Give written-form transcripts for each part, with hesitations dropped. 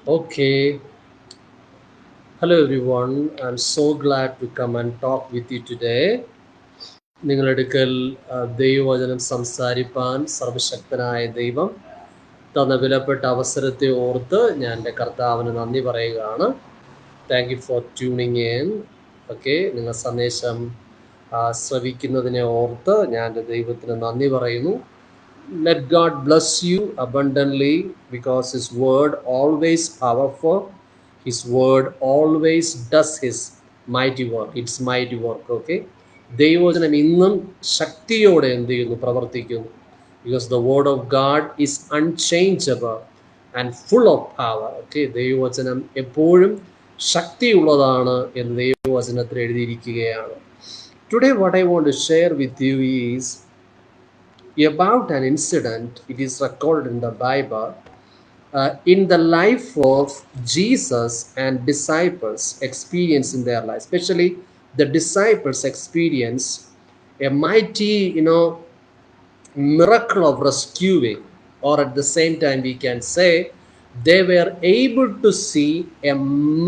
Okay. Hello everyone. I'm so glad to come and talk with you today. നിങ്ങളെടുക്കൽ ദൈവവചനം സംസാരിപ്പാൻ സർവശക്തനായ ദൈവം തന്ന വിലപ്പെട്ട അവസരത്തെ ഓർത്ത് ഞാൻ എൻ്റെ കർത്താവിന് നന്ദി പറയുകയാണ്. Thank you for tuning in. Okay, നിങ്ങൾ സന്ദേശം ശ്രവിക്കുന്നതിനെ ഓർത്ത് ഞാൻ എൻ്റെ ദൈവത്തിന് നന്ദി പറയുന്നു. Let God bless you abundantly because His word always powerful. His word always does His mighty work. It's mighty work. Okay. ദൈവവചനം ഇന്നും ശക്തിയോടെ എന്ത് ചെയ്യുന്നു, പ്രവർത്തിക്കുന്നു. Because the word of God is unchangeable and full of power. Okay. ദൈവവചനം എപ്പോഴും ശക്തിയുള്ളതാണ് എന്ന് ദൈവവചനത്തിൽ എഴുതിയിരിക്കുകയാണ്. Today what I want to share with you is about an incident. It is recorded in the Bible in the life of Jesus and disciples experience in their life, especially the disciples experience a mighty, miracle of rescuing, or at the same time we can say they were able to see a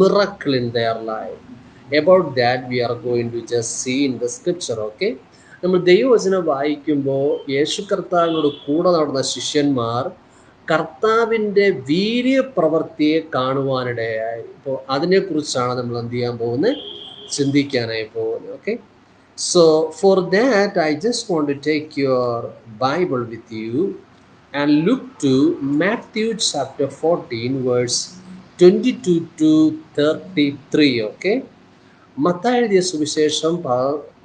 miracle in their life. About that we are going to just see in the scripture. Okay, നമ്മൾ ദൈവവചനം വായിക്കുമ്പോൾ യേശു കർത്താവിനോട് കൂടെ നടന്ന ശിഷ്യന്മാർ കർത്താവിൻ്റെ വീര്യപ്രവൃത്തിയെ കാണുവാനിടയായി. ഇപ്പോൾ അതിനെക്കുറിച്ചാണ് നമ്മൾ എന്ത് ചെയ്യാൻ പോകുന്നത്, ചിന്തിക്കാനായി പോകുന്നത്. Okay, so for that I just want to take your Bible with you and look to Matthew chapter 14 verse 22 to 33. Okay, Mathai എഴുതിയ സുവിശേഷം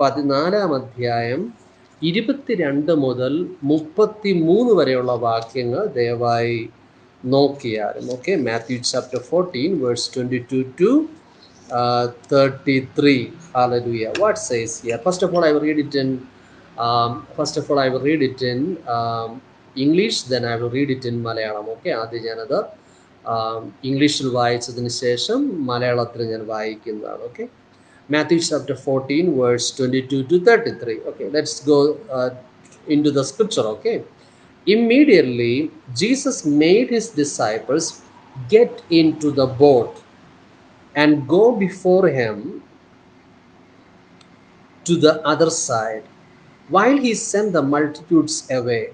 14 അധ്യായം 22 മുതൽ 33 വരെയുള്ള വാക്യങ്ങൾ ദയവായി നോക്കിയാലും. Okay, Matthew chapter 14 verse 22 to 33. Hallelujah. What says here? First of all, I will read it in English, then I will read it in Malayalam. Okay, ആദ്യം ഞാനത് ഇംഗ്ലീഷിൽ വായിച്ചതിന് ശേഷം മലയാളത്തിൽ ഞാൻ വായിക്കുന്നതാണ്. Okay, Matthew chapter 14 verse 22 to 33. Okay, let's go into the scripture. Okay, immediately Jesus made his disciples get into the boat and go before him to the other side while he sent the multitudes away.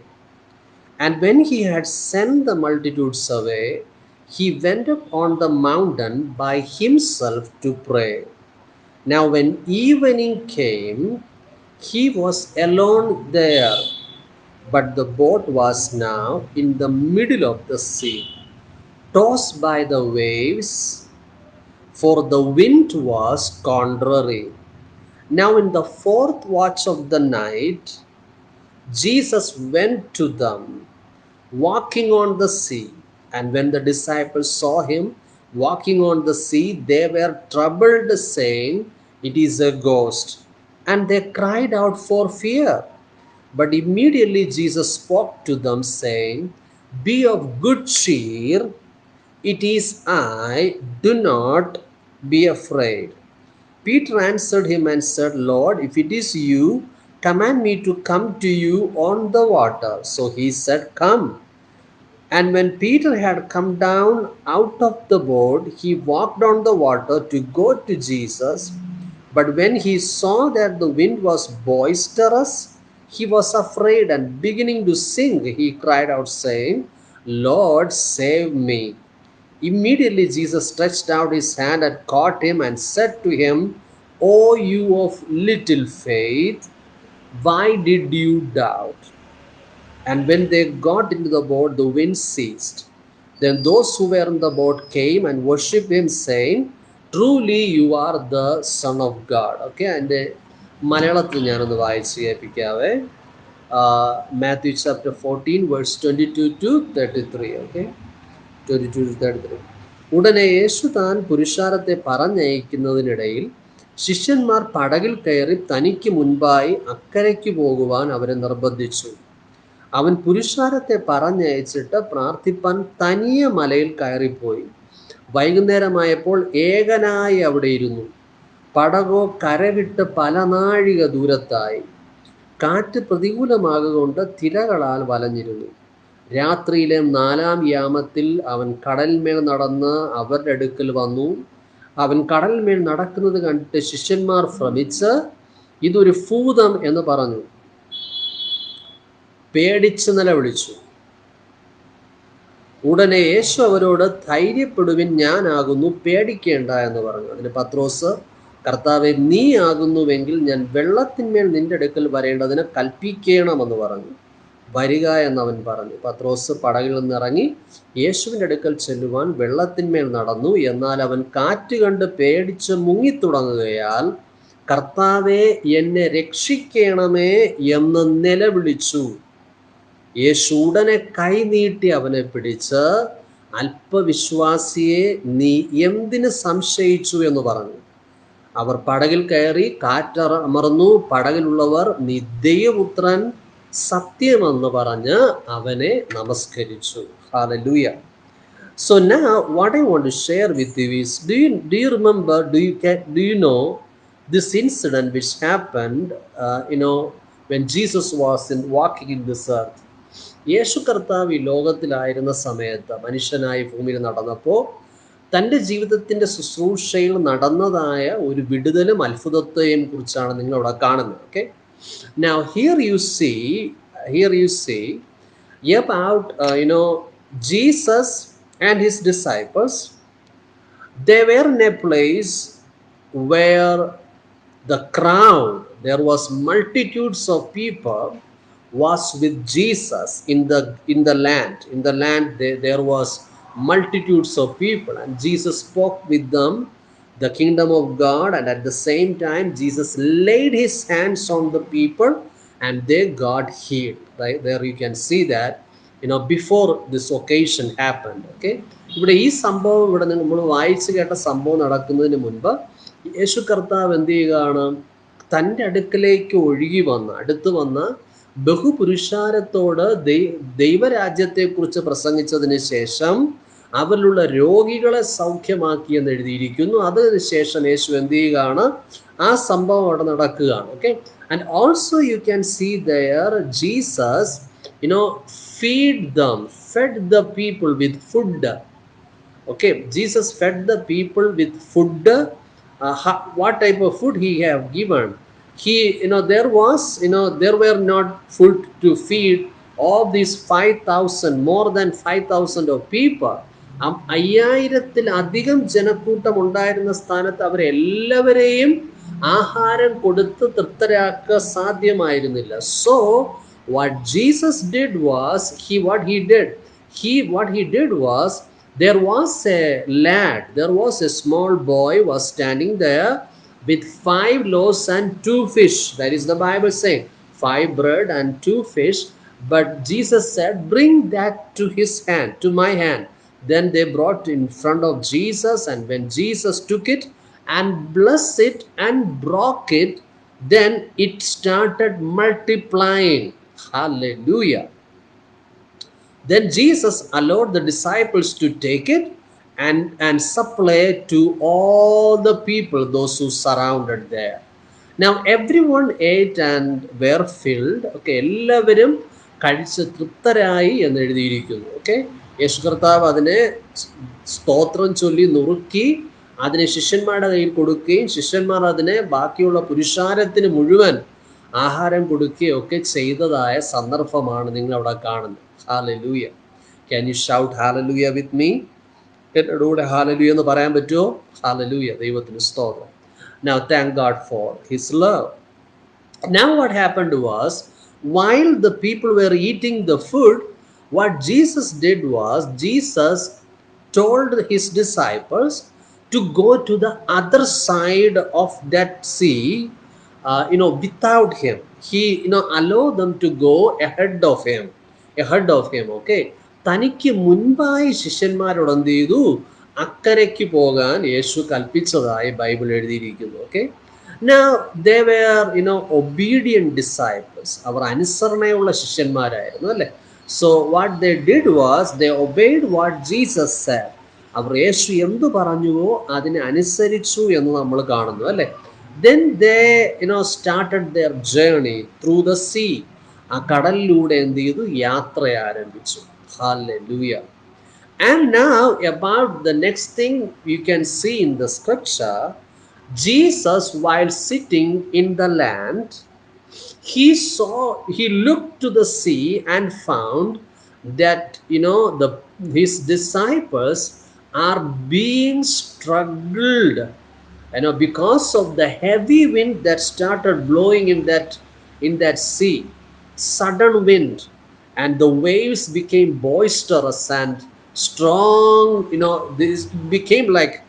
And when he had sent the multitudes away, he went up on the mountain by himself to pray. Now when evening came, he was alone there, but the boat was now in the middle of the sea, tossed by the waves, for the wind was contrary. Now in the fourth watch of the night, Jesus went to them, walking on the sea. And when the disciples saw him walking on the sea, they were troubled, saying, "It is a ghost." And they cried out for fear. But immediately Jesus spoke to them, saying, "Be of good cheer. It is I. Do not be afraid." Peter answered him and said, "Lord, if it is you, command me to come to you on the water." So he said, "Come." And when Peter had come down out of the boat, he walked on the water to go to Jesus. But when he saw that the wind was boisterous, he was afraid, and beginning to sink, he cried out, saying, "Lord, save me." Immediately Jesus stretched out his hand and caught him and said to him, "O you of little faith, why did you doubt?" And when they got into the boat, the wind ceased. Then those who were in the boat came and worshipped him, saying, "Truly you are the Son of God." Okay, എൻ്റെ മലയാളത്തിൽ ഞാനൊന്ന് വായിച്ച് കേൾപ്പിക്കാവേ. Matthew chapter 14 verse 22 to 33. Okay, 22 to 33. ഉടനെ യേശു താൻ പുരുഷാരത്തെ പറഞ്ഞയക്കുന്നതിനിടയിൽ ശിഷ്യന്മാർ പടകിൽ കയറി തനിക്ക് മുൻപായി അക്കരയ്ക്ക് പോകുവാൻ അവരെ നിർബന്ധിച്ചു. അവൻ പുരുഷാരത്തെ പറഞ്ഞയച്ചിട്ട് പ്രാർത്ഥിപ്പാൻ തനിയെ മലയിൽ കയറിപ്പോയി. വൈകുന്നേരമായപ്പോൾ ഏകനായി അവിടെ ഇരുന്നു. പടകോ കരവിട്ട് പല നാഴിക ദൂരത്തായി. കാറ്റ് പ്രതികൂലമാകൊണ്ട് തിരകളാൽ വലഞ്ഞിരുന്നു. രാത്രിയിലെ 4-ാം യാമത്തിൽ അവൻ കടലിന്മേൽ നടന്ന് അവരുടെ അടുക്കൽ വന്നു. അവൻ കടലിന്മേൽ നടക്കുന്നത് കണ്ടിട്ട് ശിഷ്യന്മാർ ഭ്രമിച്ച് ഇതൊരു ഭൂതം എന്ന് പറഞ്ഞു, പേടിച്ച് നിലവിളിച്ചു. ഉടനെ യേശു അവരോട്, ധൈര്യപ്പെടുവിൻ, ഞാനാകുന്നു, പേടിക്കേണ്ട എന്ന് പറഞ്ഞു. അതിന് പത്രോസ്, കർത്താവെ, നീ ആകുന്നുവെങ്കിൽ ഞാൻ വെള്ളത്തിന്മേൽ നിന്റെ അടുക്കൽ വരേണ്ടതിന് കൽപ്പിക്കണമെന്ന് പറഞ്ഞു. വരിക എന്നവൻ പറഞ്ഞു. പത്രോസ് പടകിൽ നിന്നിറങ്ങി യേശുവിൻ്റെ അടുക്കൽ ചെല്ലുവാൻ വെള്ളത്തിന്മേൽ നടന്നു. എന്നാൽ അവൻ കാറ്റ് കണ്ട് പേടിച്ച് മുങ്ങിത്തുടങ്ങുകയാൽ, കർത്താവെ, എന്നെ രക്ഷിക്കണമേ എന്ന് നിലവിളിച്ചു. യേശു ഉടനെ കൈനീട്ടി അവനെ പിടിച്ച്, അല്പവിശ്വാസിയെ, നീ എന്തിന് സംശയിച്ചു എന്ന് പറഞ്ഞു. അവർ പടകിൽ കയറി, കാറ്റമർന്നു. പടകിലുള്ളവർ, നീ ദൈവപുത്രൻ സത്യമെന്ന് പറഞ്ഞ് അവനെ നമസ്കരിച്ചു. Hallelujah. So now what I want to share with you is, do you remember, do you know this incident which happened when Jesus was walking in this earth? യേശു കർത്താവ് ഈ ലോകത്തിലായിരുന്ന സമയത്ത്, മനുഷ്യനായി ഭൂമിയിൽ നടന്നപ്പോൾ, തൻ്റെ ജീവിതത്തിൻ്റെ ശുശ്രൂഷയിൽ നടന്നതായ ഒരു വിടുതലും അത്ഭുതത്തെയും കുറിച്ചാണ് നിങ്ങളവിടെ കാണുന്നത്. Okay, now here you see about Jesus and his disciples. They were in a place where the crowd, there was multitudes of people was with Jesus in the land. In the land there was multitudes of people, and Jesus spoke with them the kingdom of God, and at the same time Jesus laid his hands on the people and they got healed. Right there you can see that before this occasion happened. Okay, ഇവിടെ ഈ സംഭവം, ഇവിടെ നമ്മൾ വായിച്ചു കേട്ട സംഭവം നടക്കുന്നതിന് മുൻപ് യേശു കർത്താവ് എന്ത് ചെയ്യുകയാണ്? തൻ്റെ അടുക്കലേക്ക് അടുത്തു വന്ന ബഹുപുരുഷാരത്തോട് ദൈവരാജ്യത്തെക്കുറിച്ച് പ്രസംഗിച്ചതിന് ശേഷം അവരിലുള്ള രോഗികളെ സൗഖ്യമാക്കിയെന്ന് എഴുതിയിരിക്കുന്നു. അതിനുശേഷം യേശു എന്ത് ചെയ്യുകയാണ്? ആ സംഭവം അവിടെ നടക്കുകയാണ്. Okay, and also you can see there Jesus fed the people with food. Okay, Jesus fed the people with food. What type of food he have given? There were not food to feed all these 5,000, more than 5,000 of people. 5,000-ൽ-അധികം ജനക്കൂട്ടം ഉണ്ടായിരുന്ന സ്ഥാനത്ത് അവരെല്ലാവരെയും ആഹാരം കൊടുത്ത് തൃപ്തരാക്കുക സാധ്യമായിരുന്നില്ല. So what Jesus did was, what he did was, there was a small boy was standing there with 5 loaves and 2 fish. That is the Bible saying 5 bread and 2 fish. But Jesus said, bring that to my hand. Then they brought in front of Jesus, and when Jesus took it and blessed it and broke it, then it started multiplying. Hallelujah. Then Jesus allowed the disciples to take it and supply to all the people, those who surrounded there. Now everyone ate and were filled. Okay, എല്ലാവരും കഴിച്ച് തൃപ്തരായി എന്ന് എഴുതിയിരിക്കുന്നു. Okay, യേശു കർത്താവ് അതിനെ സ്തോത്രം ചൊല്ലി നുറുക്കി അതിനെ ശിഷ്യന്മാരുടെ കയ്യിൽ കൊടുക്കുകയും ശിഷ്യന്മാർ അതിനെ ബാക്കിയുള്ള പുരുഷാരത്തിന് മുഴുവൻ ആഹാരം കൊടുക്കുകയൊക്കെ ചെയ്തതായ സന്ദർഭമാണ് നിങ്ങൾ അവിടെ കാണുന്നത്. Hallelujah. Can you shout hallelujah with me? എന്നോട് കൂടെ ഹാലലൂയ എന്ന് പറയാൻ പറ്റുമോ? ഹാലലൂയ, ദൈവത്തിന് സ്തോത്രം. Now thank God for his love. Now what happened was, while the people were eating the food, what Jesus did was, Jesus told his disciples to go to the other side of that sea, without him. He allowed them to go ahead of him. Okay, തനിക്ക് മുൻപായി ശിഷ്യന്മാരോട് എന്ത് ചെയ്തു? അക്കരയ്ക്ക് പോകാൻ യേശു കൽപ്പിച്ചതായി Bible എഴുതിയിരിക്കുന്നു. Okay, now they were obedient disciples. അവർ അനുസരണയുള്ള ശിഷ്യന്മാരായിരുന്നു, അല്ലേ? So what they did was, they obeyed what Jesus said. അവർ യേശു എന്തു പറഞ്ഞുവോ അതിനെ അനുസരിച്ചു എന്ന് നമ്മൾ കാണുന്നു, അല്ലേ? Then they started their journey through the sea. ആ കടലിലൂടെ എന്ത് ചെയ്തു? യാത്ര ആരംഭിച്ചു. Hallelujah. And now, about the next thing you can see in the scripture, Jesus, while sitting in the land, he looked to the sea and found that his disciples are being struggled, because of the heavy wind that started blowing in that sea, sudden wind, and the waves became boisterous and strong. This became like,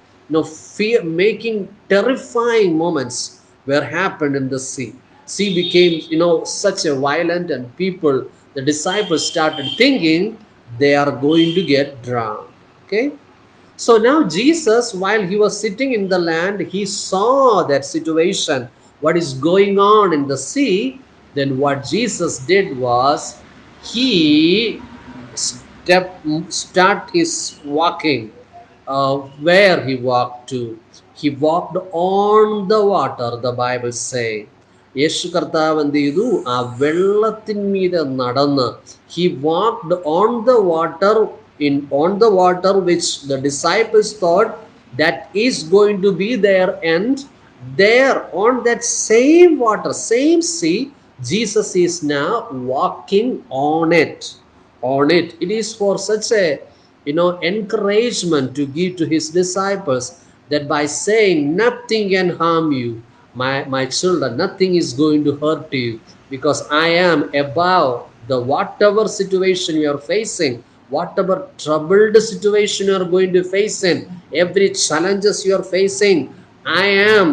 fear making, terrifying moments were happened in the sea. Sea became, such a violent, and the disciples started thinking they are going to get drowned. Okay. So now Jesus, while he was sitting in the land, he saw that situation, what is going on in the sea. Then what Jesus did was, he start his walking. Where he walked to? He walked on the water, the Bible say. യേശു കർത്താവ് എന്ത് ചെയ്തു? ആ വെള്ളത്തിന്മീതെ നടന്ന്, he walked on the water, which the disciples thought that is going to be their end. There on that same water, same sea, Jesus is now walking on it. It is for such a, encouragement to give to his disciples, that by saying nothing can harm you, my children, nothing is going to hurt you, because I am above the whatever situation you are facing, whatever troubled situation you are going to face in, every challenges you are facing, I am,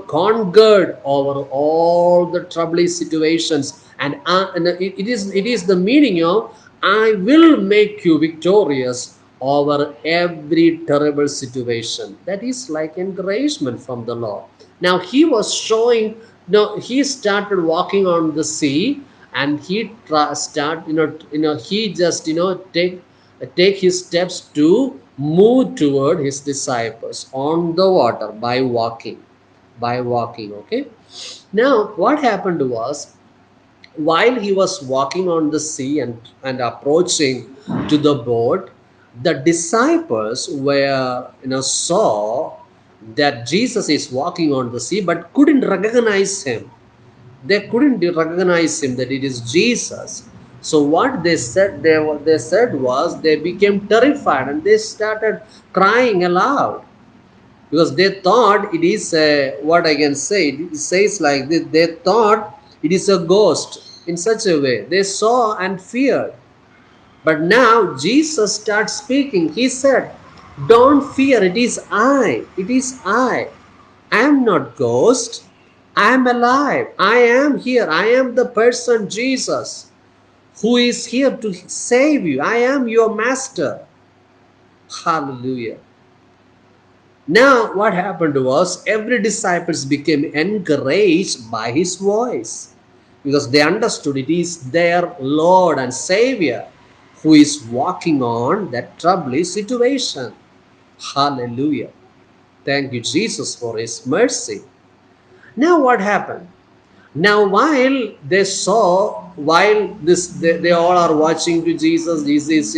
conquered over all the troubling situations. And it is the meaning of, I will make you victorious over every terrible situation. That is like encouragement from the Lord. Now he was showing, he started walking on the sea, and he he just, take his steps to move toward his disciples on the water by walking. Okay. Now what happened was, while he was walking on the sea, and approaching to the boat, the disciples were, saw that Jesus is walking on the sea, but couldn't recognize him. They couldn't recognize him, that it is Jesus. So what they said was, they became terrified, and they started crying aloud, because they thought it is a, what I can say, it says like this, they thought it is a ghost. In such a way they saw and feared. But now Jesus starts speaking. He said, don't fear, it is I am not ghost, I am alive, I am here, I am the person Jesus who is here to save you, I am your master. Hallelujah. Now what happened was, every disciples became encouraged by his voice, because they understood it is their Lord and Savior who is walking on that troubling situation. Hallelujah. Thank you, Jesus, for his mercy. Now what happened? Now they all are watching to Jesus, Jesus,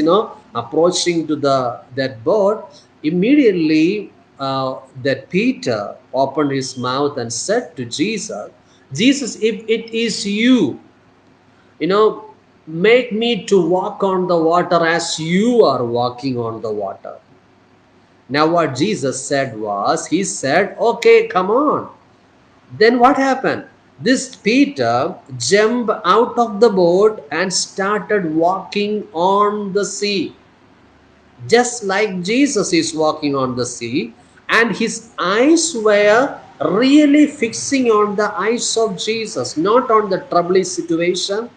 approaching to that boat. Immediately, that Peter opened his mouth and said to Jesus, Jesus, if it is you, you know, make me to walk on the water as you are walking on the water. Now what Jesus said was, he said, okay, come on. Then what happened? This Peter jumped out of the boat and started walking on the sea, just like Jesus is walking on the sea, and his eyes were really fixing on the eyes of Jesus, not on the troubling situation.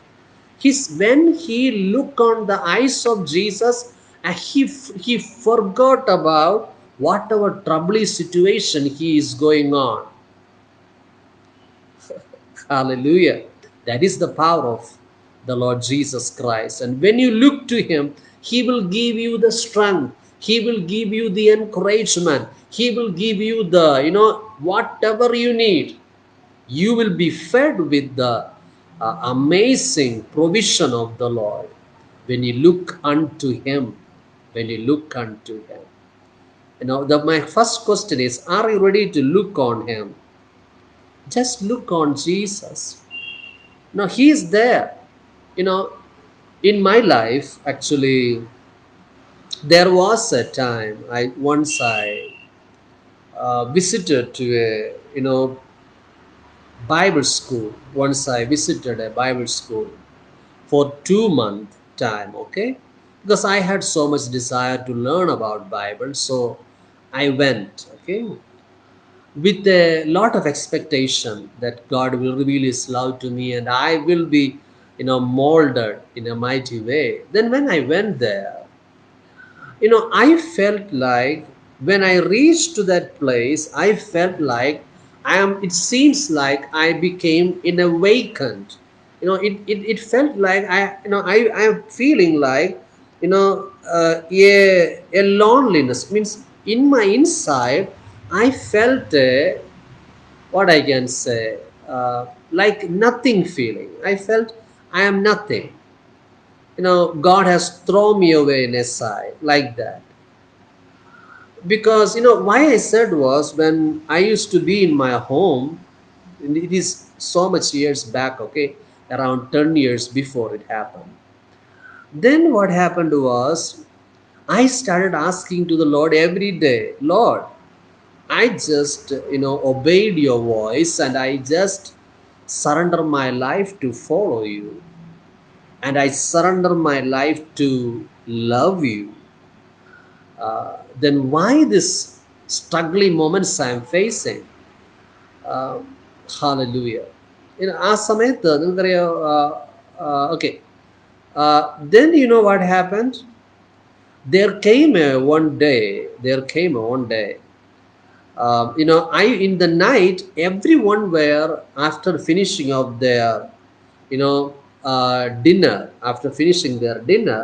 When he looked on the eyes of Jesus, he forgot about whatever troubling situation he is going on. Hallelujah. That is the power of the Lord Jesus Christ. And when you look to him, he will give you the strength. He will give you the encouragement. He will give you the, whatever you need. You will be fed with the amazing provision of the Lord. when you look unto him. When you look unto him. My first question is, are you ready to look on him? Just look on Jesus. Now he is there. You know, in my life, actually, there was a time I visited to a Bible school. Once I visited a Bible school for 2 month time. Okay, because I had so much desire to learn about Bible, so I went. Okay, with a lot of expectation that God will reveal His love to me and I will be, molded in a mighty way. Then when I went there, I felt like when I reached to that place, I felt like it seems like I became in awakened. It felt like I am feeling like, a loneliness means in my inside, I felt what I can say, like nothing feeling. I felt I am nothing. God has thrown me away in a side like that. Because why I said was, when I used to be in my home, and it is so much years back, okay, around 10 years before it happened. Then what happened was, I started asking to the Lord every day, Lord, I just obeyed your voice and I just surrender my life to follow you, and I surrender my life to love you. Then why this struggling moments I am facing? Hallelujah. ആ സമയത്ത് നിങ്ങൾക്കറിയോ, okay, then what happened? There came a one day, I in the night, everyone were, after finishing of their dinner, after finishing their dinner,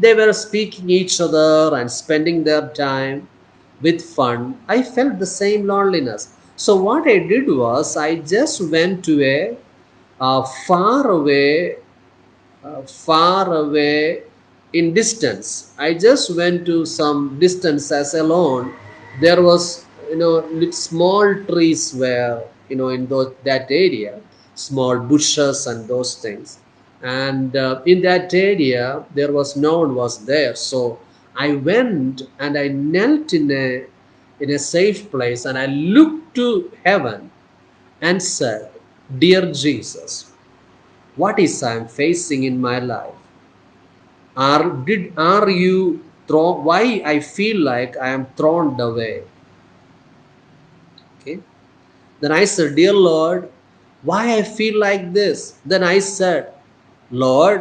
they were speaking each other and spending their time with fun. I felt the same loneliness. So what I did was, I just went to a far away, far away in distance. I just went to some distance as alone. There was, small trees were, in that area, small bushes and those things. And in that area, there was no one was there. So I went and I knelt in a safe place and I looked to heaven and said, "Dear Jesus, what is I am facing in my life? Are you thrown? Why I feel like I am thrown away?" Okay. Then I said, "Dear Lord, why I feel like this?" Then I said, "Lord,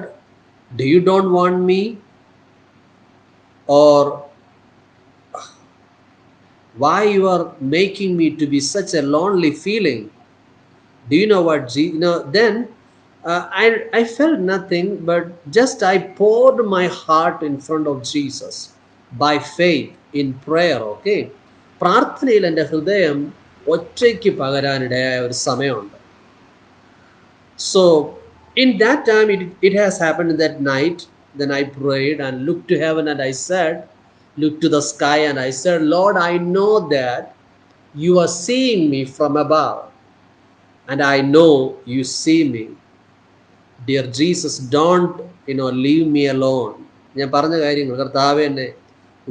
do you don't want me? Or why you are making me to be such a lonely feeling?" Do you know what? Then I felt nothing, but just I poured my heart in front of Jesus by faith in prayer. Okay, പ്രാർത്ഥനയിൽ എൻ്റെ ഹൃദയം ഒറ്റയ്ക്ക് പകരാനിടയായ ഒരു സമയമുണ്ട്. So in that time, it has happened that night. Then I prayed and looked to heaven and I said, looked to the sky and I said, Lord, I know that you are seeing me from above, and I know you see me. Dear Jesus, don't leave me alone. ഞാൻ പറഞ്ഞ കാര്യങ്ങൾ, കർത്താവേ എന്നെ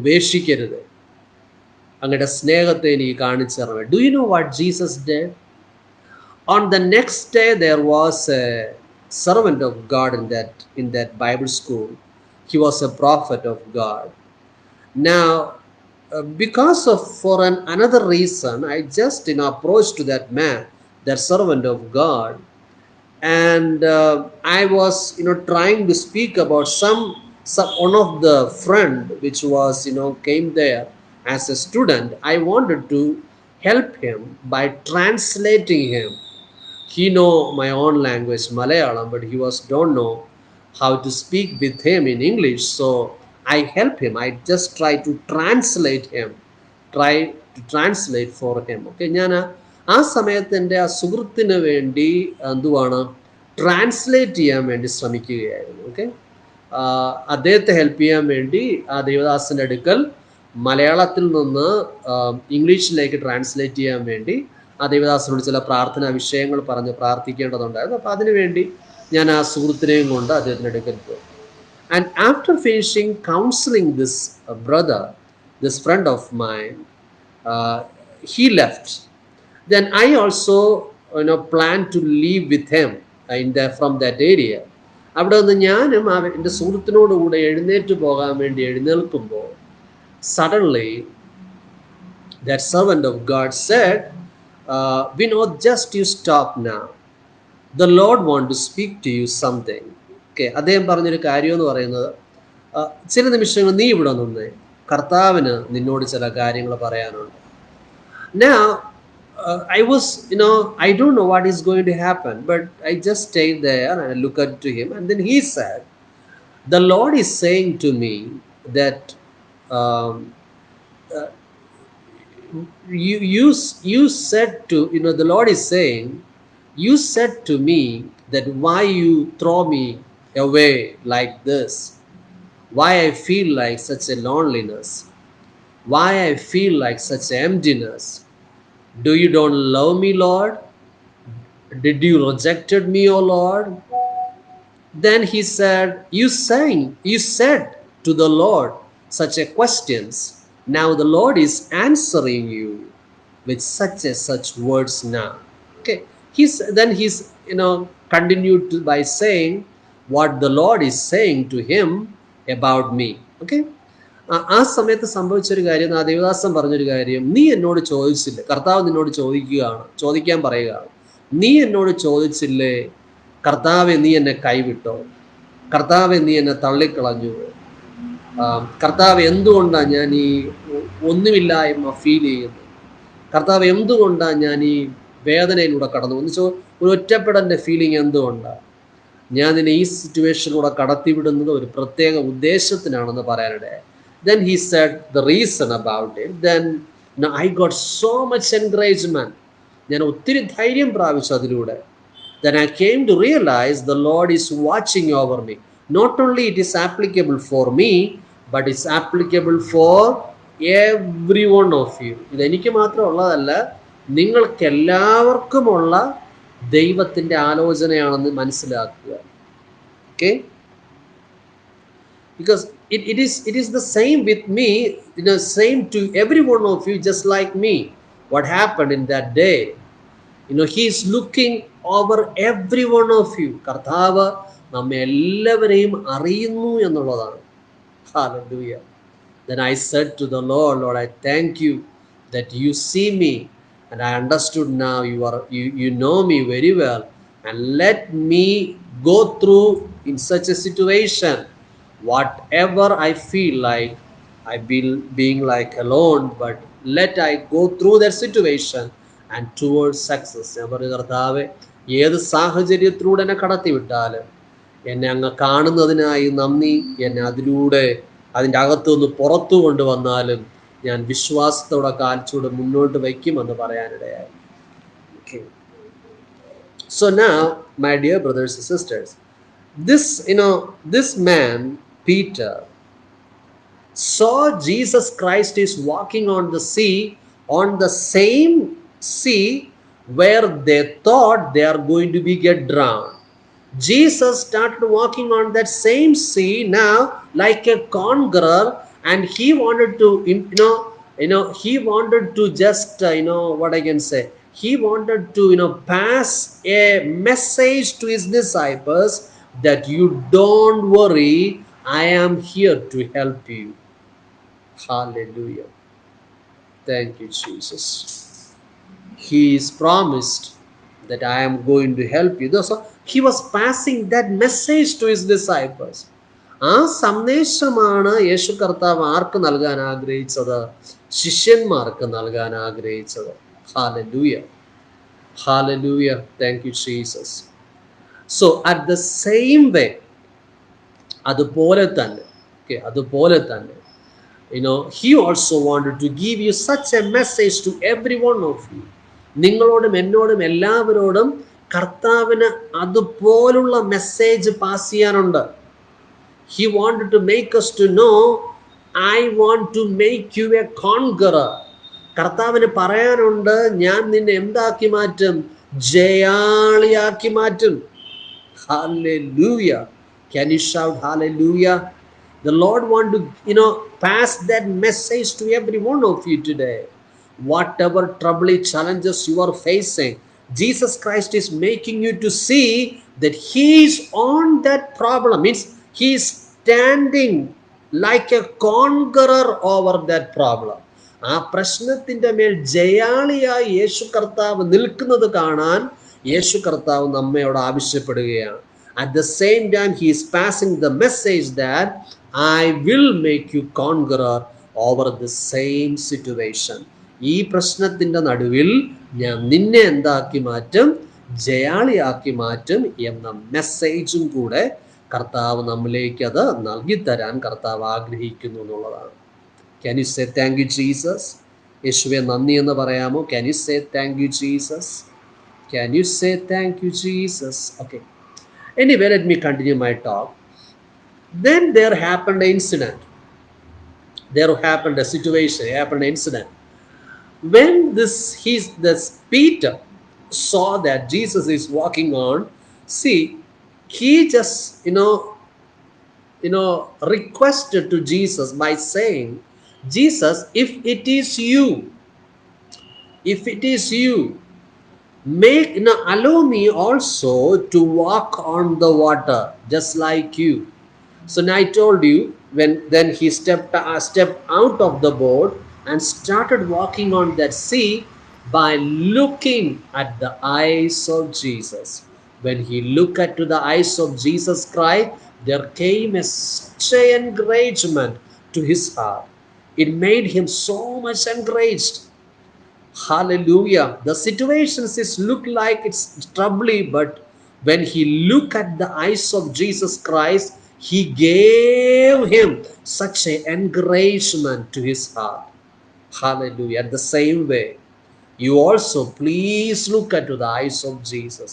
ഉപേക്ഷിക്കരുത്, അങ്ങയുടെ സ്നേഹത്തെ എനിക്ക് കാണിച്ചു തരണമേ. Do you know what Jesus did? On the next day, there was a servant of God in that Bible school. He was a prophet of God. Now, because of for another reason, I just approached to that man, that servant of God, and I was trying to speak about some one of the friend which was came there as a student. I wanted to help him by translating him. He know my own language Malayalam, but he was don't know how to speak with him in English. So I help him. I just try to translate him, try to translate for him. Okay, ഞാൻ ആ സമയത്ത് എൻ്റെ ആ സുഹൃത്തിന് വേണ്ടി എന്തുവാണ് translate ചെയ്യാൻ വേണ്ടി ശ്രമിക്കുകയായിരുന്നു. ഓക്കെ, അദ്ദേഹത്തെ ഹെൽപ്പ് ചെയ്യാൻ വേണ്ടി ആ ദേവദാസൻ്റെ അടുക്കൽ മലയാളത്തിൽ നിന്ന് ഇംഗ്ലീഷിലേക്ക് ട്രാൻസ്ലേറ്റ് ചെയ്യാൻ വേണ്ടി ആ ദേവദാസനോട് ചില പ്രാർത്ഥനാ വിഷയങ്ങൾ പറഞ്ഞ് പ്രാർത്ഥിക്കേണ്ടതുണ്ടായിരുന്നു. അപ്പോൾ അതിനുവേണ്ടി ഞാൻ ആ സുഹൃത്തിനെയും കൊണ്ട് അദ്ദേഹത്തിൻ്റെ അടുക്കൽ പോയി. And after finishing counseling this brother, this friend of mine, he left. Then I also, planned to leave with him from that area. അവിടെ നിന്ന് ഞാനും എൻ്റെ സുഹൃത്തിനോട് കൂടെ എഴുന്നേറ്റ് പോകാൻ വേണ്ടി എഴുന്നേൽക്കുമ്പോൾ suddenly that servant of God said, Vinod, just you stop now. The Lord want to speak to you something. Okay, അദ്ദേഹം പറഞ്ഞൊരു കാര്യം എന്ന് പറയുന്നത്, ചില നിമിഷങ്ങൾ നീ ഇവിടെ നിന്ന് കർത്താവിന് നിന്നോട് ചില കാര്യങ്ങൾ പറയാനുണ്ട്. Now, I was, I don't know what is going to happen, but I just stayed there and I looked at to him, and then he said, the Lord is saying to me that you said to, the Lord is saying, you said to me that why you throw me away like this, why I feel like such a loneliness, why I feel like such emptiness. Do you don't love me, Lord? Did you rejected me, O Lord? Then he said, you said to the Lord such a questions. Now the Lord is answering you with such words now. Okay. Then he's continued by saying what the Lord is saying to him about me. Okay. ആ സമയത്ത് സംഭവിച്ചൊരു കാര്യം, ആ ദേവദാസൻ പറഞ്ഞൊരു കാര്യം, നീ എന്നോട് ചോദിച്ചില്ലേ, കർത്താവ് നിന്നോട് ചോദിക്കാൻ പറയുകയാണ്, നീ എന്നോട് ചോദിച്ചില്ലേ, കർത്താവെ നീ എന്നെ കൈവിട്ടോ, കർത്താവെ നീ എന്നെ തള്ളിക്കളഞ്ഞു, കർത്താവ് എന്തുകൊണ്ടാണ് ഞാൻ ഈ ഒന്നുമില്ലായ്മ ഫീൽ ചെയ്യുന്നത്, കർത്താവ് എന്തുകൊണ്ടാണ് ഞാൻ ഈ വേദനയിലൂടെ കടന്നു ഒരു ഒറ്റപ്പെടൻ്റെ ഫീലിംഗ് എന്തുകൊണ്ടാണ്, ഞാൻ നിന്നെ ഈ സിറ്റുവേഷനിലൂടെ കടത്തിവിടുന്നത് ഒരു പ്രത്യേക ഉദ്ദേശത്തിനാണെന്ന് പറയാനിടയായി. Then he said the reason about it. Then I got so much encouragement. ഞാൻ ഒത്തിരി ധൈര്യം പ്രാപിച്ചു അതിലൂടെ. Then I came to realize the Lord is watching over me. Not only it is applicable for me, but it's applicable for every one of you. ഇത് എനിക്ക് മാത്രമുള്ളതല്ല, നിങ്ങൾക്കെല്ലാവർക്കുമുള്ള ദൈവത്തിൻ്റെ ആലോചനയാണെന്ന് മനസ്സിലാക്കുക. Okay? Because it is the same with me, same to every one of you, just like me. What happened in that day? He is looking over every one of you. കർത്താവ് നമ്മെ എല്ലാവരെയും അറിയുന്നു എന്നുള്ളതാണ്. Hallelujah. Then I said to the Lord, Lord, I thank you that you see me, and I understood now you know me very well, and let me go through in such a situation, whatever I feel like I being like alone, but let I go through that situation and towards success. ഞാൻ പറഞ്ഞു, കർത്താവെ ഏത് സാഹചര്യത്തിലൂടെ എന്നെ കടത്തിവിട്ടാലും എന്നെ അങ്ങ് കാണുന്നതിനായി നന്ദി, എന്നെ അതിലൂടെ അതിൻ്റെ അകത്തുനിന്ന് പുറത്തു കൊണ്ടുവന്നാലും ഞാൻ വിശ്വാസത്തോടെ കാൽച്ചൂടെ മുന്നോട്ട് വയ്ക്കുമെന്ന് പറയാനിടയായി. Okay. So now, my dear brothers and sisters, this man Peter saw Jesus Christ is walking on the sea, on the same sea where they thought they are going to be get drowned. Jesus started walking on that same sea now like a conqueror, and he wanted to he wanted to just what I can say, he wanted to pass a message to his disciples that you don't worry, I am here to help you. Hallelujah. Thank you, Jesus. He is promised that I am going to help you. So he was passing that message to his disciples. ആ സന്ദേശമാണ് യേശു കർത്താവ് ആർക്ക് നൽകാൻ ആഗ്രഹിച്ചത്? ശിഷ്യന്മാർക്ക് നൽകാൻ ആഗ്രഹിച്ചത്. Hallelujah. Hallelujah. Thank you, Jesus. So at the same way, അതുപോലെ തന്നെ he also wanted to give you such a message to every one of you. നിങ്ങളോടും എന്നോടും എല്ലാവരോടും കർത്താവിന് അതുപോലുള്ള മെസ്സേജ് പാസ് ചെയ്യാനുണ്ട്. He wanted to make us to know, I want to make you a conqueror. കർത്താവിന് പറയാനുണ്ട്, ഞാൻ നിന്നെ എന്താക്കി മാറ്റും? ജയാളിയാക്കി മാറ്റും. Hallelujah. Can you shout hallelujah? The Lord want to, pass that message to every one of you today. Whatever troubling challenges you are facing, Jesus Christ is making you to see that He is on that problem. Means He is standing like a conqueror over that problem. ആ പ്രശ്നത്തിൻ്റെ മേൽ ജയാളിയായി യേശു കർത്താവ് നിൽക്കുന്നത് കാണാൻ യേശു കർത്താവ് നമ്മയോട് ആവശ്യപ്പെടുകയാണ്. At the same time, he is passing the message that I will make you conqueror over the same situation. ഈ പ്രശ്നത്തിൻ്റെ നടുവിൽ ഞാൻ നിന്നെ എന്താക്കി മാറ്റും? ജയാളിയാക്കി മാറ്റും എന്ന മെസ്സേജും കൂടെ കർത്താവ് നമ്മിലേക്ക് അത് നൽകിത്തരാൻ കർത്താവ് ആഗ്രഹിക്കുന്നു എന്നുള്ളതാണ്. Can you say thank you Jesus? യേശുവെ നന്ദി എന്ന് പറയാമോ? Can you say thank you Jesus? Can you say thank you Jesus? Okay. Anyway, let me continue my talk. Then there happened an incident. There happened a situation, happened an incident. When this Peter saw that Jesus is walking on, see, he just requested to Jesus by saying, Jesus, if it is you, allow me also to walk on the water just like you. So now I told you, then he stepped out of the boat and started walking on that sea by looking at the eyes of Jesus. When he looked at to the eyes of Jesus Christ, there came a such encouragement to his heart. It made him so much encouraged. Hallelujah. The situations look like it's troubling, but when he looked at the eyes of Jesus Christ, he gave him such an encouragement to his heart. Hallelujah. At the same way, you also please look at the eyes of Jesus.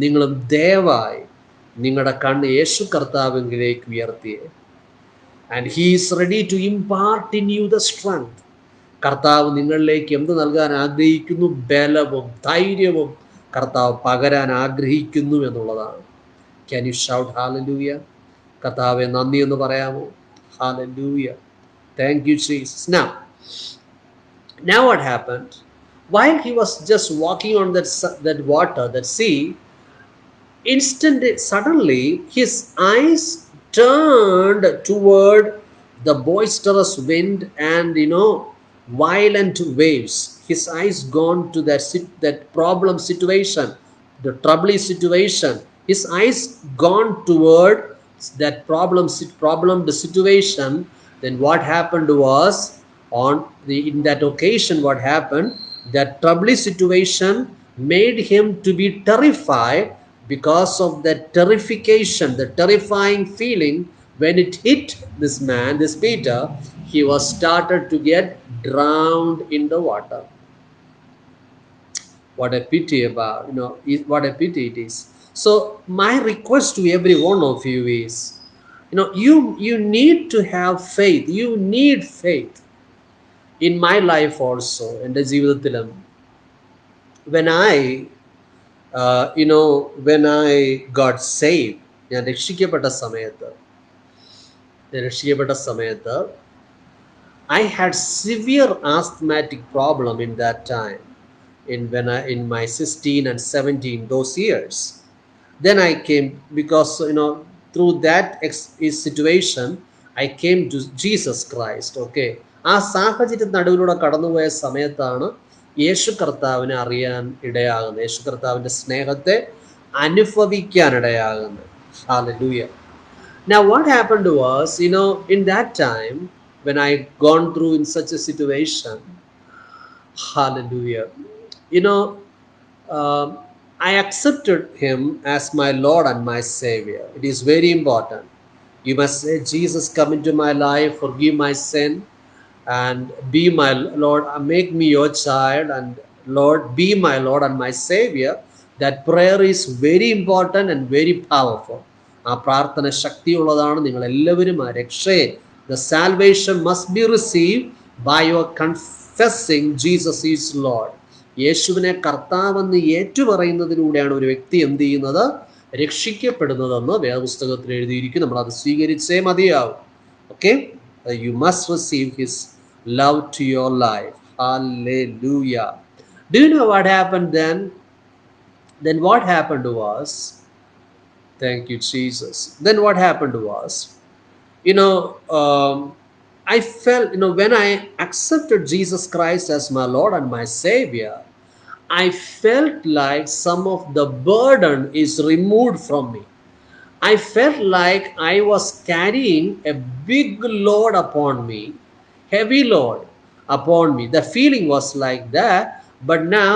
നിങ്ങളും ദയവായി നിങ്ങളുടെ കണ്ണ് യേശു കർത്താവിലേക്ക് ഉയർത്തിയേ. And he is ready to impart in you the strength. കർത്താവ് നിങ്ങളിലേക്ക് എന്ത് നൽകാൻ ആഗ്രഹിക്കുന്നു? ബലവും ധൈര്യവും കർത്താവ് പകരാൻ ആഗ്രഹിക്കുന്നു എന്നുള്ളതാണ്. Can you shout hallelujah? കർത്താവെ നന്ദി എന്ന് പറയാമോ? Hallelujah. Thank you Jesus. Now what happened? While he was just walking on that water, that sea, suddenly his eyes turned toward the boisterous wind and violent waves. His eyes gone to that problem situation, the troubling situation. His eyes gone toward that problemed situation. Then what happened was, in that occasion, what happened? That troubling situation made him to be terrified. Because of that terrification, the terrifying feeling, when it hit this man, this Peter, he was started to get drowned in the water. What a pity what a pity it is. So my request to every one of you is, you need to have faith. You need faith. In my life also, എൻ്റെ ജീവിതത്തിലും, when I got saved, ഞാൻ രക്ഷിക്കപ്പെട്ട സമയത്ത് I had severe asthmatic problem in that time, in my 16 and 17 those years. Then I came, because through that situation I came to Jesus Christ. Okay, ആ സാഹചര്യത്തിന് നടുവിലൂടെ കടന്നുപോയ സമയത്താണ് യേശു കർത്താവിനെ അറിയാൻ ഇടയാകുന്നത്, യേശു കർത്താവിൻ്റെ സ്നേഹത്തെ അനുഭവിക്കാൻ ഇടയാകുന്നത്. Hallelujah. Now what happened was, in that time when I gone through in such a situation, hallelujah, I accepted him as my Lord and my Savior. It is very important. You must say, Jesus, come into my life, forgive my sin, and be my Lord, make me your child, and Lord, be my Lord and my Savior. That prayer is very important and very powerful. ആ പ്രാർത്ഥന ശക്തിയുള്ളതാണ്. നിങ്ങൾ എല്ലാവരും ആ രക്ഷയെ, the salvation must be receive by your confessing Jesus is Lord. യേശുവിനെ കർത്താവെന്ന് ഏറ്റുപറയുന്നതിലൂടെയാണ് ഒരു വ്യക്തി എന്ത് ചെയ്യുന്നത്? രക്ഷിക്കപ്പെടുന്നതെന്ന് വേദപുസ്തകത്തിൽ എഴുതിയിരിക്കും. നമ്മൾ അത് സ്വീകരിച്ചേ മതിയാവും. Okay, you must receive his love to your life. Hallelujah. Do you know what happened then? Then what happened was, thank you, Jesus. Then what happened was, you know, I felt, when I accepted Jesus Christ as my Lord and my Savior, I felt like some of the burden is removed from me. I felt like I was carrying a big load upon me, heavy load upon me. The feeling was like that, but now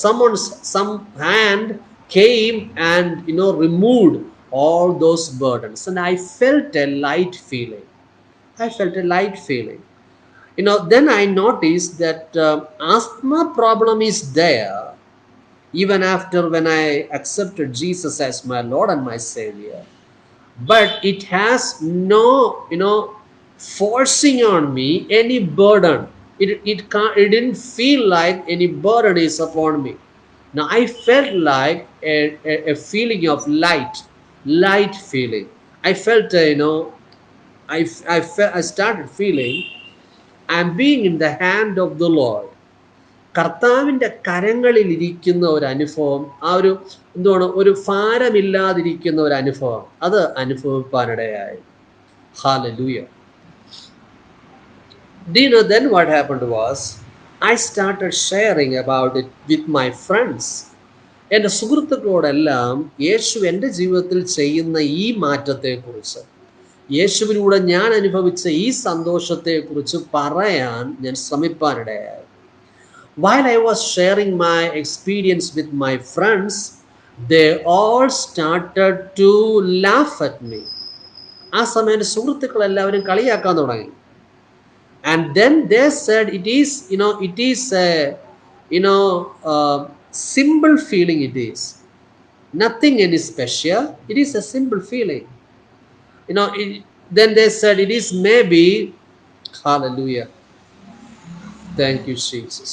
some hand came and removed all those burdens, and I felt a light feeling. I felt a light feeling. Then I noticed that asthma problem is there even after when I accepted Jesus as my Lord and my Savior. But it has no, forcing on me any burden. It didn't feel like any burden is upon me. Now I felt like a feeling of light feeling. I felt, I started feeling I'm being in the hand of the Lord. കർത്താവിൻ്റെ കരങ്ങളിൽ ഇരിക്കുന്ന ഒരു അനുഭവം, ആ ഒരു എന്താണ്, ഒരു ഭാരമില്ലാതിരിക്കുന്ന ഒരു അനുഭവം, അത് അനുഭവിപ്പാനിടയായി. Hallelujah. Do you know then what happened was, I started sharing about it with my friends. എൻ്റെ സുഹൃത്തുക്കളോടെല്ലാം യേശു എൻ്റെ ജീവിതത്തിൽ ചെയ്യുന്ന ഈ മാറ്റത്തെക്കുറിച്ച്, യേശുവിലൂടെ ഞാൻ അനുഭവിച്ച ഈ സന്തോഷത്തെക്കുറിച്ച് പറയാൻ ഞാൻ ശ്രമിപ്പാനിടയായി. While I was sharing my experience with my friends, they all started to laugh at me. ആ സമയം എൻ്റെ സുഹൃത്തുക്കൾ എല്ലാവരും കളിയാക്കാൻ തുടങ്ങി. And then they said, it is a, simple feeling. It is nothing any special. It is a simple feeling. Then they said, it is maybe, hallelujah, thank you, Jesus.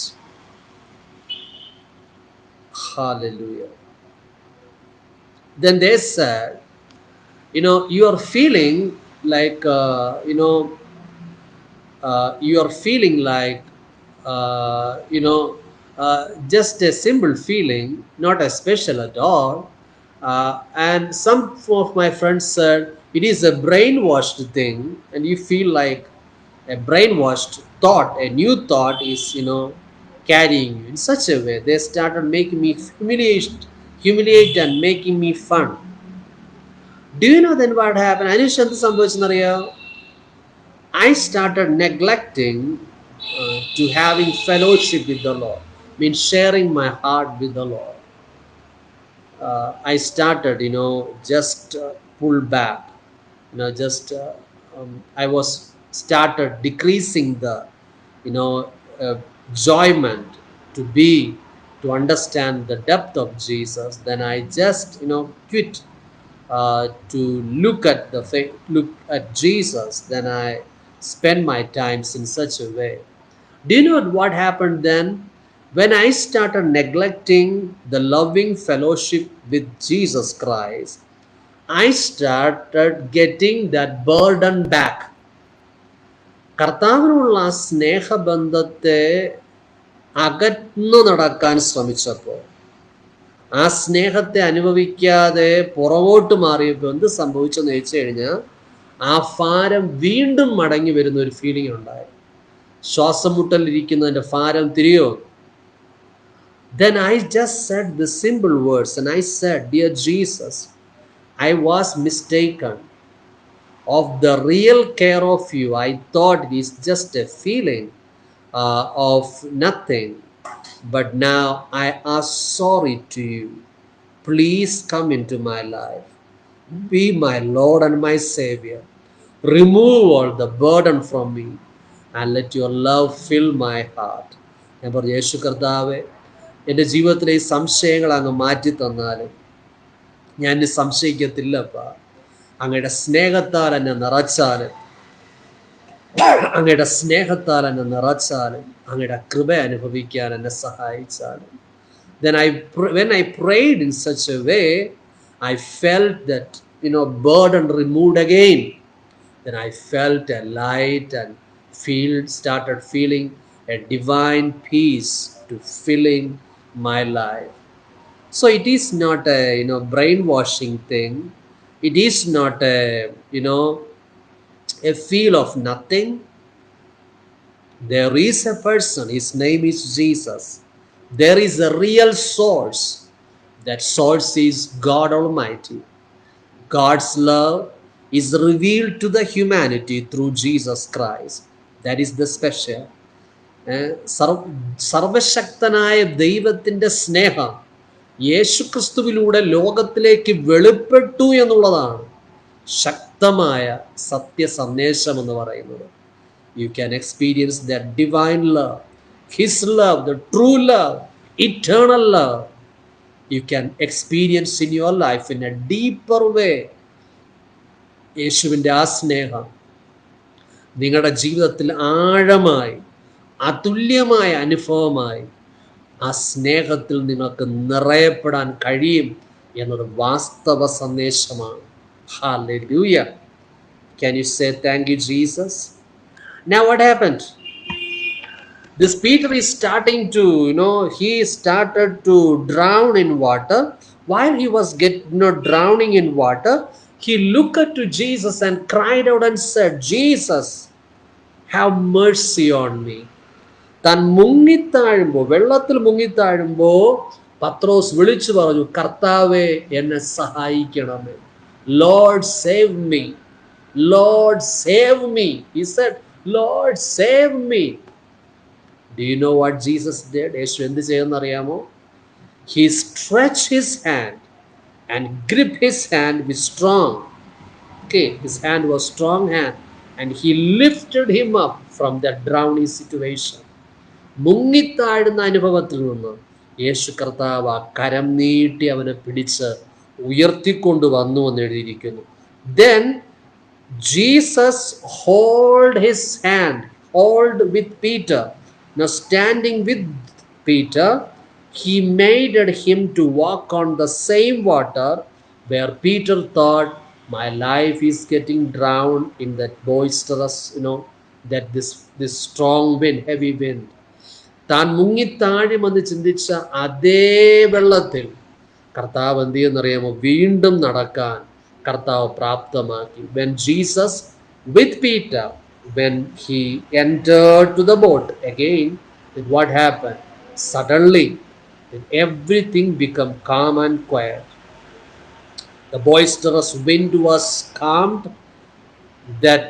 Hallelujah. Then they said, you are feeling like, you are feeling like, just a simple feeling, not a special at all. And some of my friends said, it is a brainwashed thing, and you feel like a brainwashed thought, a new thought is, carrying you in such a way. They started making me humiliate and making me fun. Do you know then what happened? Anish, എന്ത് സംഭവിച്ചെന്നറിയാം? I started neglecting to having fellowship with the Lord, means sharing my heart with the Lord. I started, just pull back, just I was started decreasing the, enjoyment to understand the depth of Jesus. Then I just, quit to look at Jesus. Then I spend my times in such a way. Do you know what happened then? When I started neglecting the loving fellowship with Jesus Christ, I started getting that burden back. കർത്താവിനുള്ള ആ സ്നേഹബന്ധത്തെ അകന്നു നടക്കാൻ ശ്രമിച്ചപ്പോൾ, ആ സ്നേഹത്തെ അനുഭവിക്കാതെ പുറകോട്ട് മാറിയപ്പോൾ എന്ത് സംഭവിച്ചെന്ന് ചോദിച്ചു കഴിഞ്ഞാൽ, ആ ഭാരം വീണ്ടും മടങ്ങി വരുന്ന ഒരു ഫീലിംഗ് ഉണ്ടായി. ശ്വാസം മുട്ടലിരിക്കുന്നതിൻ്റെ ഭാരം തിരിയോ. Then I just said the simple words, and I said, dear Jesus, I was mistaken of the real care of you. I thought it is just a feeling of nothing, but now I ask sorry to you. Please come into my life. Be my Lord and my Savior. Remove all the burden from me and let your love fill my heart. ഞാൻ പറഞ്ഞു, യേശു കർത്താവേ, എൻ്റെ ജീവിതത്തിലെ ഈ സംശയങ്ങൾ അങ്ങ് മാറ്റി തന്നാലും, ഞാൻ ഇനി സംശയിക്കത്തില്ലപ്പ. അങ്ങയുടെ സ്നേഹത്താൽ എന്നെ നിറച്ചാലും, അങ്ങയുടെ സ്നേഹത്താൽ എന്നെ നിറച്ചാലും, അങ്ങയുടെ കൃപ അനുഭവിക്കാൻ എന്നെ സഹായിച്ചാലും. Then when I prayed in such a way, I felt that, burden removed again. Then I felt a light and started feeling a divine peace to filling my life. So it is not a brainwashing thing. It is not a feel of nothing. There is a person, his name is Jesus. There is a real source. That source is God Almighty. God's love is revealed to the humanity through Jesus Christ. That is the special. സർവശക്തനായ ദൈവത്തിൻ്റെ സ്നേഹം യേശുക്രിസ്തുവിലൂടെ ലോകത്തിലേക്ക് വെളിപ്പെട്ടു എന്നുള്ളതാണ് ശക്തമായ സത്യസന്ദേശം എന്ന് പറയുന്നത്. You can experience that divine love, His love, the true love, eternal love. You can experience in your life in a deeper way. യേശുവിൻ്റെ ആ സ്നേഹം നിങ്ങളുടെ ജീവിതത്തിൽ ആഴമായി, അതുല്യമായ അനുഭവമായി ആ സ്നേഹത്തിൽ നിങ്ങൾക്ക് നിറയപ്പെടാൻ കഴിയും എന്നത് വാസ്തവ സന്ദേശമാണ്. Hallelujah. Can you say thank you, Jesus? Now what happened? This Peter is starting to, he started to drown in water. While he was drowning in water, he looked to Jesus and cried out and said, Jesus, have mercy on me. താൻ മുങ്ങിത്താഴുമ്പോൾ, വെള്ളത്തിൽ മുങ്ങിത്താഴുമ്പോൾ പത്രോസ് വിളിച്ചു പറഞ്ഞു, കർത്താവേ എന്നെ സഹായിക്കണമേ. Lord save me. Lord save me. He said, Lord save me. Do you know what Jesus did? യേശു എന്ത് ചെയ്യുമെന്നറിയാമോ? He stretched his hand and gripped his hand with strong. His hand was strong hand and he lifted him up from that drowning situation. മുങ്ങിത്താഴുന്ന അനുഭവത്തിൽ നിന്ന് യേശു കർത്താവ് ആ കരം നീട്ടി അവനെ പിടിച്ച് ഉയർത്തിക്കൊണ്ടു വന്നു എന്ന് എഴുതിയിരിക്കുന്നു. Then Jesus hold with Peter. Now standing with Peter, he made him to walk on the same water where Peter thought, my life is getting drowned in that boisterous, that this strong wind, heavy wind. താൻ മുങ്ങിത്താഴുമെന്ന് ചിന്തിച്ച അതേ വെള്ളത്തിൽ കർത്താവ് എന്ത് ചെയ്യുന്നറിയാമോ? വീണ്ടും നടക്കാൻ കർത്താവ് പ്രാപ്തമാക്കി. When Jesus with Peter, when he entered to the boat again, what happened? Suddenly everything became calm and quiet. The boisterous wind was calmed. That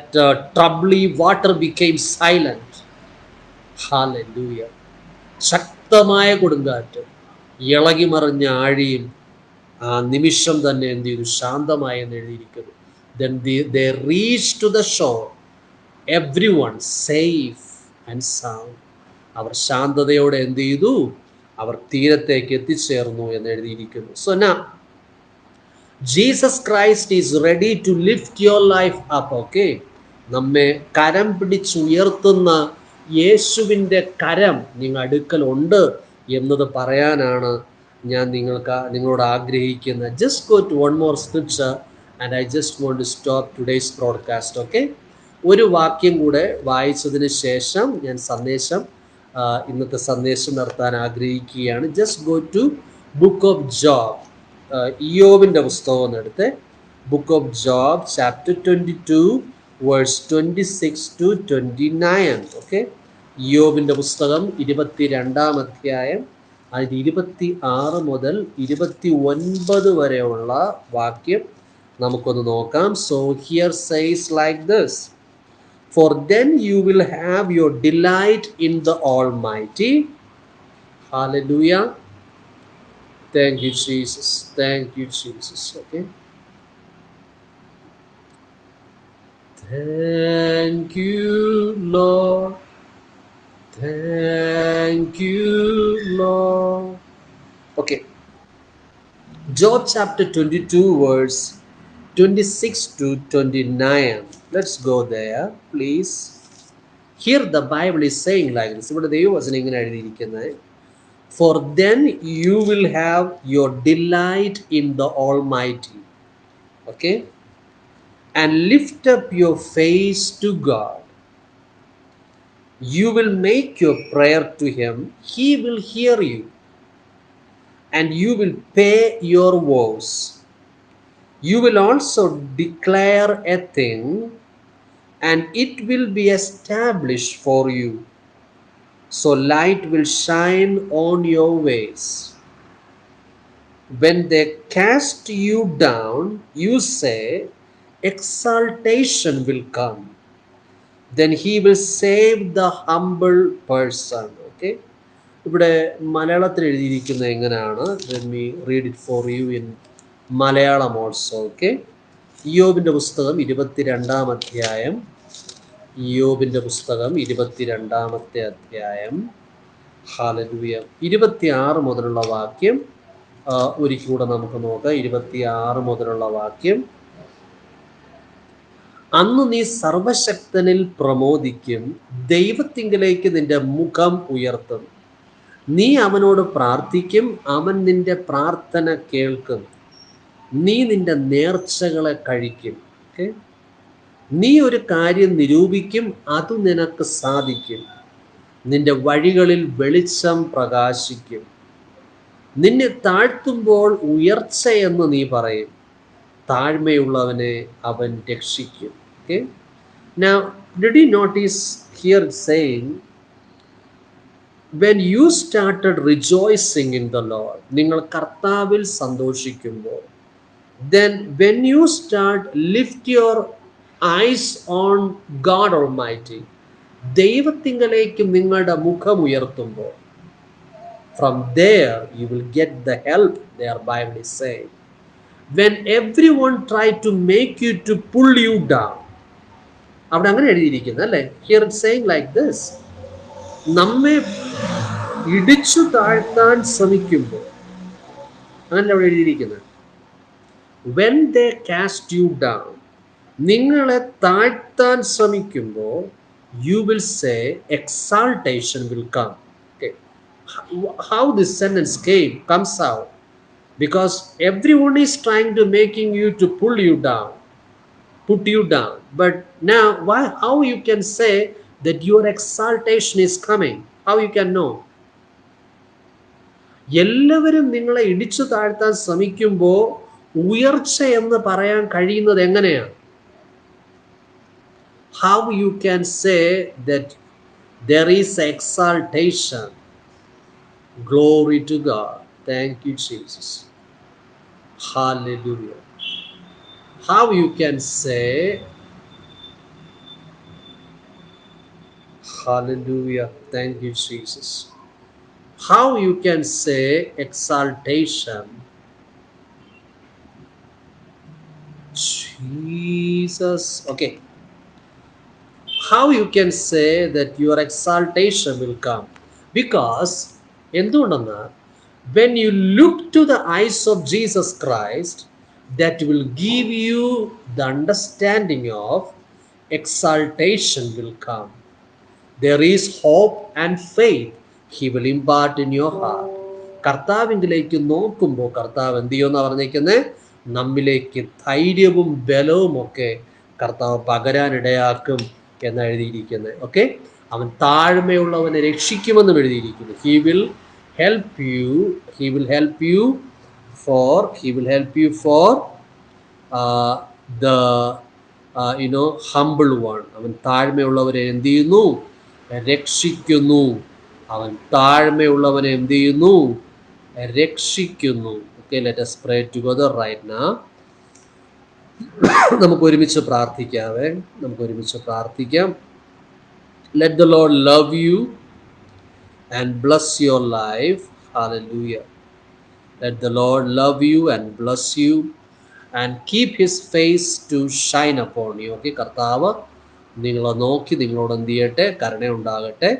troubling water became silent. Hallelujah. ശക്തമായ കൊടുങ്കാറ്റ്, ഇളകി മറിഞ്ഞ ആഴിയും ആ നിമിഷം തന്നെ എന്ത് ചെയ്തു? ശാന്തമായി എന്ന് എഴുതിയിരിക്കുന്നു. Then they reached to the shore, everyone safe and sound. അവർ ശാന്തതയോടെ എന്ത് ചെയ്തു? അവർ തീരത്തേക്ക് എത്തിച്ചേർന്നു എന്ന് എഴുതിയിരിക്കുന്നു. So now Jesus Christ is ready to lift your life up. നമ്മെ കരം പിടിച്ചുയർത്തുന്ന യേശുവിൻ്റെ കരം നിങ്ങൾ അടുക്കലുണ്ട് എന്നത് പറയാനാണ് ഞാൻ നിങ്ങളോട് ആഗ്രഹിക്കുന്നത്. Just go to one more scripture and I just want to stop today's broadcast. ഒരു വാക്യം കൂടെ വായിച്ചതിന് ശേഷം ഞാൻ ഇന്നത്തെ സന്ദേശം നിർത്താൻ ആഗ്രഹിക്കുകയാണ്. Just go to book of Job. ഇയ്യോബിൻ്റെ പുസ്തകം എന്നെടുത്ത് book of Job chapter 22 verse 26 to 29. ഇയ്യോബിൻ്റെ പുസ്തകം 22-ാം അധ്യായം അതിൽ 26 മുതൽ 29 വരെയുള്ള വാക്യം നമുക്കൊന്ന് നോക്കാം. So here says like this, for then you will have your delight in the Almighty. Hallelujah. Thank you, Jesus. Thank you, Jesus. Thank you, Lord. Thank you, Lord. Job chapter 22, verse 26 to 29. Let's go there, please. Here the Bible is saying like this. ഇവിടെ ദൈവവചനം ഇങ്ങനെ എഴുതിയിരിക്കുന്നത്, for then you will have your delight in the Almighty, okay, and lift up your face to God. You will make your prayer to Him, He will hear you, and you will pay your vows. You will also declare a thing, and it will be established for you. So light will shine on your ways. When they cast you down, you say, exaltation will come. Then He will save the humble person. Okay. ഇവിടെ മലയാളത്തിൽ എഴുതിയിരിക്കുന്നത് എങ്ങനെയാണ്? Let me read it for you in Malayalam also. Okay. ഇയ്യോബിൻ്റെ പുസ്തകം 22-ാം അധ്യായം. ഇയ്യോബിൻ്റെ പുസ്തകം 22-ാമത്തെ അധ്യായം. Hallelujah. 26 മുതലുള്ള വാക്യം ഒരിക്കൽ കൂടെ നമുക്ക് നോക്കാം. 26 മുതലുള്ള വാക്യം. അന്ന് നീ സർവശക്തനിൽ പ്രമോദിക്കും, ദൈവത്തിങ്കലേക്ക് നിന്റെ മുഖം ഉയർത്തും. നീ അവനോട് പ്രാർത്ഥിക്കും, അവൻ നിന്റെ പ്രാർത്ഥന കേൾക്കും. നീ നിന്റെ നേർച്ചകളെ കഴിക്കും. ഓക്കെ. നീ ഒരു കാര്യം നിരൂപിക്കും, അത് നിനക്ക് സാധിക്കും. നിന്റെ വഴികളിൽ വെളിച്ചം പ്രകാശിക്കും. നിന്നെ താഴ്ത്തുമ്പോൾ ഉയർച്ചയെന്ന് നീ പറയും, താഴ്മയുള്ളവനെ അവൻ രക്ഷിക്കും. Okay. Now, did you notice here saying, when you started rejoicing in the Lord, നിങ്ങൾ കർത്താവിൽ സന്തോഷിക്കുമ്പോൾ, then when you start lift your eyes on God Almighty, ദൈവത്തിങ്കലേക്ക് നിങ്ങളുടെ മുഖം ഉയർത്തുമ്പോൾ, from there you will get the help. Their Bible is saying, when everyone try to make you to pull you down, അവിടെ അങ്ങനെ എഴുതിയിരിക്കുന്നത് അല്ലേ? Here it's saying like this, നമ്മെ ഇടിച്ചു താഴ്ത്താൻ ശ്രമിക്കുമ്പോൾ, അങ്ങനെ അവിടെ എഴുതിയിരിക്കുന്നത്, when they cast you down, നിങ്ങളെ താഴ്ത്താൻ ശ്രമിക്കുമ്പോൾ, you will say exaltation will come. Okay. How this sentence comes out, because everyone is trying to making you to pull you down, put you down. But now how you can say that your exaltation is coming? How you can know? എല്ലാവരും നിങ്ങളെ ഇടിച്ചു താഴ്ത്താൻ ശ്രമിക്കുമ്പോൾ ഉയർച്ച എന്ന് പറയാൻ കഴിയുന്നത് എങ്ങനെയാണ്? How you can say that there is exaltation? Glory to God. Thank you, Jesus. Hallelujah. How you can say, hallelujah, thank you, Jesus. How you can say exaltation? Jesus. Okay. How you can say that your exaltation will come? Because എന്തുകൊണ്ടെന്നാൽ, when you look to the eyes of Jesus Christ, that will give you the understanding of exaltation will come. There is hope and faith He will impart in your heart. കർത്താവിലേക്ക് നോക്കുമ്പോൾ കർത്താവ് എന്ത് ചെയ്യുമെന്ന് പറഞ്ഞിരിക്കുന്നത്? നമ്മിലേക്ക് ധൈര്യവും ബലവും ഒക്കെ കർത്താവ് പകരാനിടയാക്കും എന്ന് എഴുതിയിരിക്കുന്നത്. ഓക്കെ. അവൻ താഴ്മയുള്ളവനെ രക്ഷിക്കുമെന്നും എഴുതിയിരിക്കുന്നു. He will help you. He will help you for the humble one. അവൻ താഴ്മയുള്ളവരെ എന്ത് ചെയ്യുന്നു? രക്ഷിക്കുന്നു. അവൻ താഴ്മയുള്ളവനെ എന്ത് ചെയ്യുന്നു? രക്ഷിക്കുന്നു. Okay, let us pray together right now. നമുക്ക് ഒരുമിച്ച് പ്രാർത്ഥിക്കാം. Let the Lord love you and bless your life. Hallelujah. Let the Lord love you and bless you and keep His face to shine upon you. Okay, കർത്താവ് നിങ്ങളെ നോക്കി നിങ്ങളോട് എന്ത് ചെയ്യട്ടെ? കരുണയുണ്ടാകട്ടെ.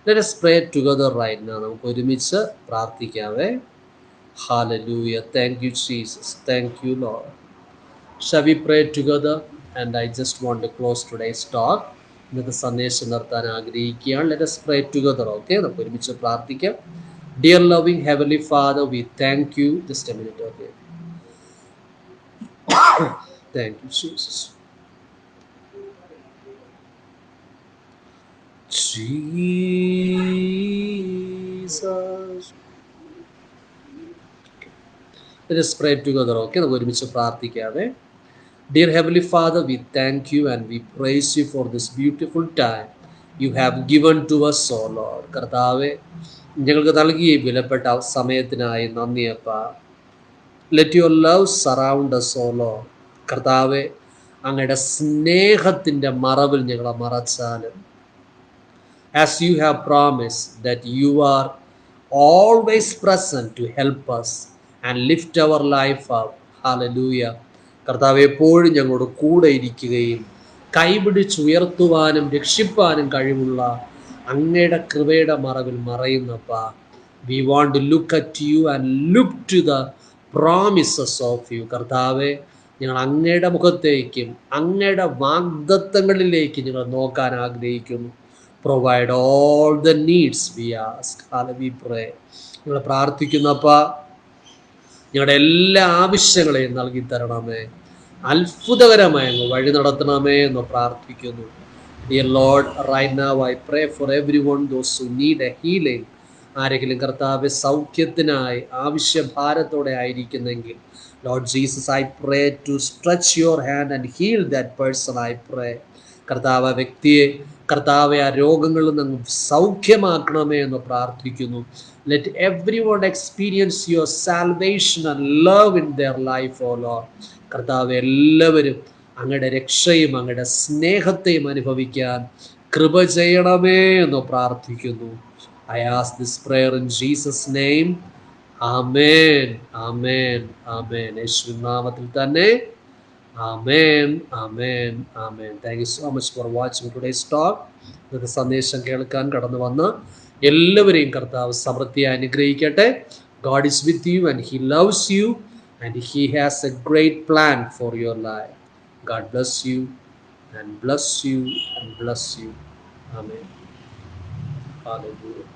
Let us pray together right now. നമുക്ക് ഒരുമിച്ച് പ്രാർത്ഥിക്കാവേ. Hallelujah. Thank you, Jesus. Thank you, Lord. Shall we pray together? And I just want to close today's talk. ഇന്നത്തെ സന്ദേശം നിർത്താൻ ആഗ്രഹിക്കുകയാണ്. Let us pray together. Okay, നമുക്ക് ഒരുമിച്ച് പ്രാർത്ഥിക്കാം. Dear loving Heavenly Father, we thank you. Just a minute, okay. Thank you, Jesus. Jesus. Let us pray together. Okay, നമുക്ക് ഒരുമിച്ച് പ്രാർത്ഥിക്കാവേ. Dear Heavenly Father, we thank you and we praise you for this beautiful time you have given to us, O Lord. കർത്താവെ, ഞങ്ങൾക്ക് നൽകിയ ഈ വിലപ്പെട്ട സമയത്തിനായി നന്ദി അപ്പ. Let your love surround us, O Lord. കർത്താവെ, അങ്ങയുടെ സ്നേഹത്തിൻ്റെ മറവിൽ ഞങ്ങളെ മറച്ചാലും, as you have promised that you are always present to help us and lift our life up. Hallelujah. കർത്താവ് എപ്പോഴും ഞങ്ങളോട് കൂടെ ഇരിക്കുകയും കൈപിടിച്ചുയർത്തുവാനും രക്ഷിപ്പാനും കഴിവുള്ള അങ്ങയുടെ കൃപയുടെ മറവിൽ മറയുന്നപ്പ. We want to look at you and look to the promises of you. കർത്താവെ, ഞങ്ങൾ അങ്ങയുടെ മുഖത്തേക്കും അങ്ങയുടെ വാഗ്ദത്തങ്ങളിലേക്ക് ഞങ്ങൾ നോക്കാൻ ആഗ്രഹിക്കുന്നു. Provide all the needs we ask. We pray. ഞങ്ങൾ പ്രാർത്ഥിക്കുന്നപ്പ, ഞങ്ങളുടെ എല്ലാ ആവശ്യങ്ങളെയും നൽകി തരണമേ. അത്ഭുതകരമായി അങ്ങ് വഴി നടത്തണമേ എന്ന് പ്രാർത്ഥിക്കുന്നു. Dear Lord, right now I pray for every one those who need a healing. ആരെങ്കിലും കർത്താവ് സൗഖ്യത്തിനായി ആവശ്യഭാരത്തോടെ ആയിരിക്കുന്നെങ്കിൽ, Lord Jesus, I pray to stretch your hand and heal that person. I pray കർത്താവ് വ്യക്തിയെ, കർത്താവ് ആ രോഗങ്ങളിൽ നിന്ന് സൗഖ്യമാക്കണമേ എന്ന് പ്രാർത്ഥിക്കുന്നു. Let every one experience your salvation and love in their life, O Lord. കർത്താവ് എല്ലാവരും അങ്ങയുടെ രക്ഷയും അങ്ങയുടെ സ്നേഹത്തെയും അനുഭവിക്കാൻ കൃപ ചെയ്യണമേ എന്ന് പ്രാർത്ഥിക്കുന്നു. I ask this prayer in Jesus' name. Amen. Amen. Amen. യേശുവിൻ നാമത്തിൽ തന്നെ. Amen. Amen. Amen. Thank you so much for watching today's talk. ഇന്നത്തെ സന്ദേശം കേൾക്കാൻ കടന്നു വന്ന എല്ലാവരെയും കർത്താവ് സമൃദ്ധിയായി അനുഗ്രഹിക്കട്ടെ. God is with you and He loves you and He has a great plan for your life. God bless you and bless you and bless you. Amen. Hallelujah.